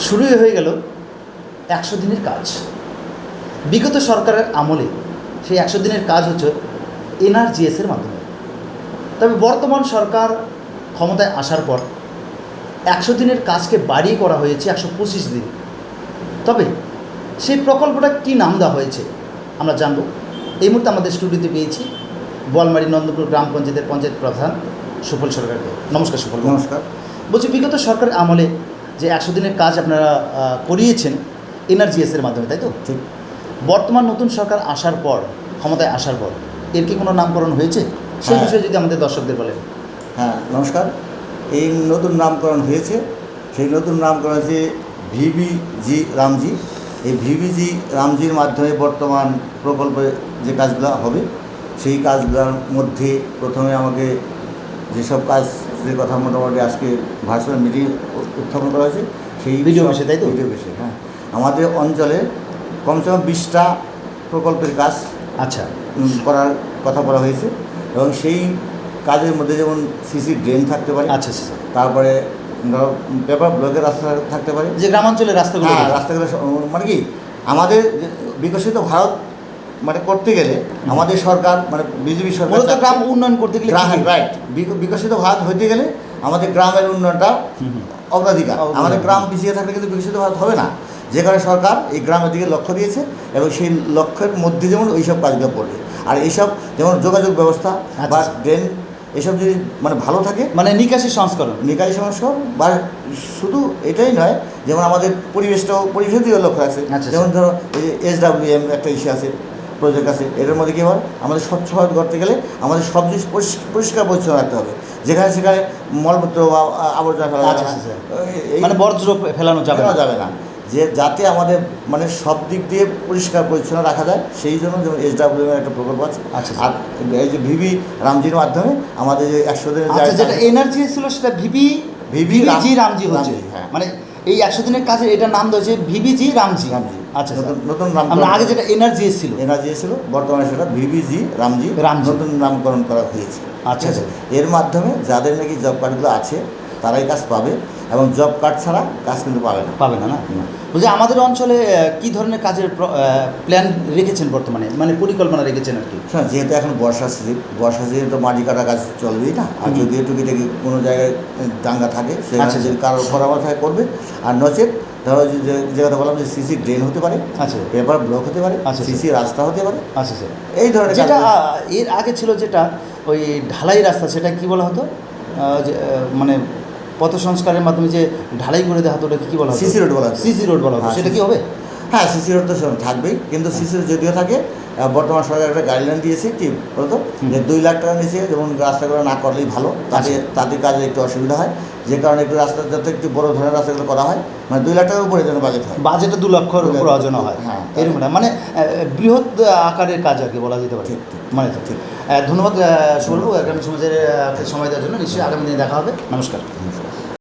শুরুই হয়ে গেল 100 দিনের কাজ। বিগত সরকারের আমলে সেই 100 দিনের কাজ হচ্ছে এনআরজিএসের মাধ্যমে। তবে বর্তমান সরকার ক্ষমতায় আসার পর 100 দিনের কাজকে বাড়িয়ে করা হয়েছে 125 দিন। তবে সেই প্রকল্পটা কী নাম দেওয়া হয়েছে আমরা জানব। এই মুহূর্তে আমাদের স্টুডিওতে পেয়েছি বোয়ালমারী নন্দপুর গ্রাম পঞ্চায়েতের পঞ্চায়েত প্রধান সুফল সরকারকে। নমস্কার সুফল। নমস্কার। বলছি, বিগত সরকারের আমলে যে 100 দিনের কাজ আপনারা করিয়েছেন এনআরজিএসের মাধ্যমে, তাই তো? ঠিক। বর্তমান নতুন সরকার আসার পর, ক্ষমতায় আসার পর এর কি কোনো নামকরণ হয়েছে? সেই বিষয়ে যদি আমাদের দর্শকদের বলেন। হ্যাঁ, নমস্কার। এই নতুন নামকরণ হয়েছে, সেই নতুন নামকরণ হচ্ছে ভিবিজি রামজি। এই ভিবিজি রামজির মাধ্যমে বর্তমান প্রকল্পে যে কাজগুলো হবে সেই কাজগুলোর মধ্যে প্রথমে আমাকে যেসব কাজের কথা মোটামুটি আজকে ভার্চুয়াল মিটিং উত্থাপন করা হয়েছে সেই ভিডিও বিষয়, তাই তো? ভিডিও বিষয়। হ্যাঁ, আমাদের অঞ্চলে কমসে কম 20টা প্রকল্পের কাজ আচ্ছা করার কথা বলা হয়েছে এবং সেই কাজের মধ্যে যেমন সিসি ড্রেন থাকতে পারে। আচ্ছা আচ্ছা। তারপরে ধরো পেপার ব্লকের রাস্তা থাকতে পারে, যে গ্রামাঞ্চলের রাস্তাগুলো। হ্যাঁ, রাস্তাগুলো মানে কি আমাদের বিকশিত ভারত মানে করতে গেলে আমাদের সরকার মানে বিজেপি সরকার মূলত গ্রাম উন্নয়ন করতে গেলে রাইট, বিকশিত ভারত হইতে গেলে আমাদের গ্রামের উন্নয়নটা অগ্রাধিকার। আমাদের গ্রাম পিছিয়ে থাকলে কিন্তু বিকশিত ভারত হবে না। যে কারণে সরকার এই গ্রামের দিকে লক্ষ্য দিয়েছে এবং সেই লক্ষ্যের মধ্যে যেমন ওইসব কাজগুলো পড়বে। আর এইসব যেমন যোগাযোগ ব্যবস্থা বা ড্রেন এসব যদি মানে ভালো থাকে, মানে নিকাশি সংস্করণ সংস্করণ বা শুধু এটাই নয়, যেমন আমাদের পরিবেশের দিকে লক্ষ্য আছে। যেমন ধরো এই যে SWM একটা ইস্যু আছে, প্রজেক্ট আছে, এটার মধ্যে কী হয় আমাদের স্বচ্ছ ভারত করতে গেলে আমাদের সব জিনিস পরিষ্কার পরিচ্ছন্ন রাখতে হবে। যেখানে সেখানে মলমূত্র বা আবর্জনা ফেলা যাবে না, মানে বর্জ্য ফেলানো যাবে না, যে যাতে আমাদের মানে সব দিক দিয়ে পরিষ্কার পরিচ্ছন্ন রাখা যায়। সেই জন্য যেমন SWM এর একটা প্রকল্প আছে। আর এই যে ভিবি রামজির মাধ্যমে আমাদের যে 100 দিনের যেটা এনার্জি ছিল সেটা ভিবিজি রামজি হচ্ছে। হ্যাঁ, মানে এই 100 দিনের কাজে এটার নাম দিয়েছে ভিবিজি রামজি। আচ্ছা, নতুন নাম। আমরা আগে যেটা এনআরজি ছিল বর্তমানে সেটা ভিবিজি রামজি নতুন নামকরণ করা হয়েছে। আচ্ছা আচ্ছা। এর মাধ্যমে যাদের নাকি জব কার্ডগুলো আছে তারাই কাজ পাবে এবং জব কার্ড ছাড়া কাজ কিন্তু পাবে না। বলছি, আমাদের অঞ্চলে কি ধরনের কাজের প্ল্যান রেখেছেন বর্তমানে, মানে পরিকল্পনা রেখেছেন আর কি? হ্যাঁ, যেহেতু এখন বর্ষা সিজন তো মাটি কাটা কাজ চলবেই না। আর যদি টুকিটাকি কোনো জায়গায় দাঙ্গা থাকে সেখানে যদি কারোর পরামর্শ করবে। আর নচেত ধরো যে কথা বললাম যে সিসি ড্রেন হতে পারে, আচ্ছা, পেপার ব্লক হতে পারে, সিসি রাস্তা হতে পারে। আচ্ছা স্যার, এই ধরনের যেটা এর আগে ছিল যেটা ওই ঢালাই রাস্তা, সেটা কি বলা হতো? মানে পথ সংস্কারের মাধ্যমে যে ঢালাই করে দেওয়া হতো, ওটাকে কী বলা হতো? সিসি রোড বলা হতো। সেটা কি হবে? হ্যাঁ, সিসি রোড তো থাকবেই, কিন্তু সিসি রোড যদিও থাকে, বর্তমান সরকার একটা গাইডলাইন দিয়েছে কি বলতো, যে 2 লাখ টাকা নিচে যেমন রাস্তাগুলো না করলেই ভালো, তাতে কাজে একটু অসুবিধা হয়। যে কারণে একটু রাস্তা যাতে একটু বড় ধরনের রাস্তাগুলো করা হয়, মানে 2 লাখ টাকার উপরে যেন বাজেটে 2 লক্ষর প্রয়োজন হয়। হ্যাঁ, এরকম মানে বৃহৎ আকারের কাজ আর কি বলা যেতে পারে। মানে ঠিক। ধন্যবাদ সুবল, আগামী সমাজের সময় দেওয়ার জন্য। নিশ্চয়ই আগামী দিনে দেখা হবে। নমস্কার।